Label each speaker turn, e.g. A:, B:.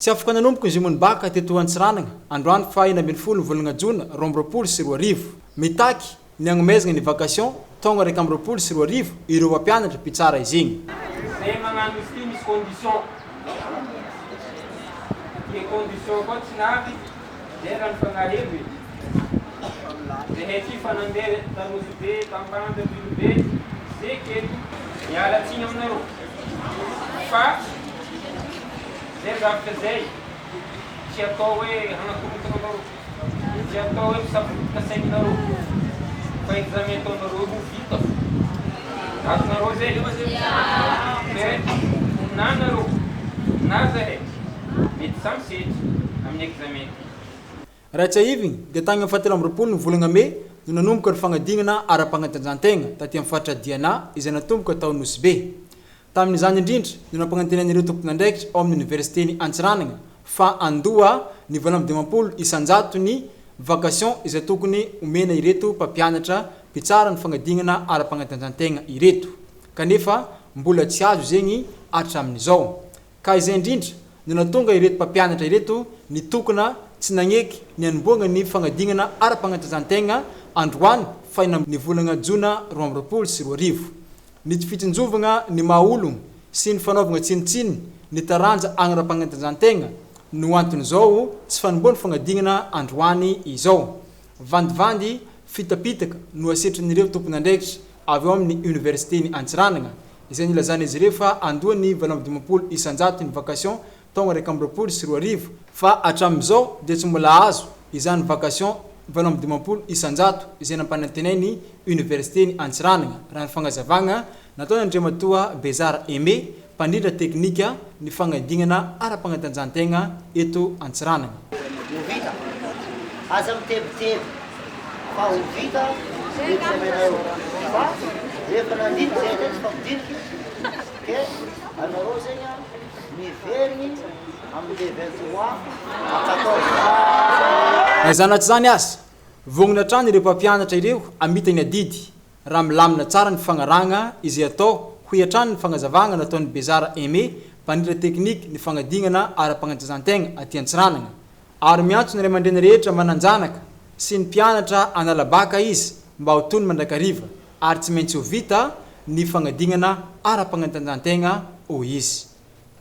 A: Tsy afaka nanomboka izy mony BACC teto Antsiranana androany fa 20 volana Jona 2024 mitaky ny agnomezana ny vacation tonga 2024 ireo mpampianatra mpitsara izigny.
B: Zay magnano izy misy condition. Ke condition ko tsy navy dia raha fangarevy. Dia hety fanandeha tanosy be, tampanda be, zay keto miala tsiny aminareo. Fa zay zavatra zay tsy atao hoe hanakorotana tsy atao hoe misafidiaka sainareo fa examen ataonareo ho vita azonareo zay nanareo na zahay mety samy setry amin'ny examen
A: raha tsy ahivigny dia tagny amin'ny 17 ny volana May no nanomboka ny fagnadinana ara-panatanjahan-tegna taty amin'ny faritra Diana izay natomboka tao Nosy Be. Tamin'izany indrindra no nampanantenan'ireo tompon'andraikitra ao amin'ny université-ny Antsiranana fa andoha ny 20 isanjato ny vacation izay tokony omena ireto mpampianatra mpitsara ny fagnadinana ara-panatanjahan-tegna ireto kanefa mbola tsy azo zegny hatramin'izao ka izay indrindra no natonga ireto mpampianatra ireto nitokona tsy nagneky ny anomboana ny fagnadinana ara-panatanjahan-tegna androany fa ny volana Jona 2022 ny tsy fitsinjovana ny mahaologno sy ny fanaovana tsinitsiny ny taranja agny-ara-panatanjahan-tegna no antony zao tsy fanomboany fagnadinana androany izao. Vandivandy fitapitaka no asetran'ireo tompon'andraikitra avy ao amin'ny université-ny Antsiranana izay nilazana izy ireo fa andohan'ny 20 isanjato ny vacation tonga 2022 fa hatramin'izao dia tsy mbola azo izany vacation 20 isanjato izay nampanantenay ny université-ny Antsiranana raha ny fagnazavagna nataony Andriamatoa BACC mpandrindra teknika ny fagnadinana ara-panatanjahan-tegna eto Antsiranana.
C: Vita aza mitebiteby fa ho vita examenareo fa rehefa nandiny zay zay tsy fampidiniky ke anareo zegny miverigny amin'ny 23 à 14.
A: Zanatsy zany asa vognona trany ireo mpampianatra ireo amita ny adidy raha milamina tsara ny fagnaragna izay atao ho iatrany ny fagnazavagna nataon'ny BACC mpandrindra teknika ny fagnadinana ara-panatanjahan-tegna aty Antsiranana ary miantso ny ray aman-dreny rehetra mananjanaka sy ny mpianatra anala BACC izy mba ho tony mandrakariva ary tsy maintsy ho vita ny fagnadinana ara-panatanjahan-tegna ho izy.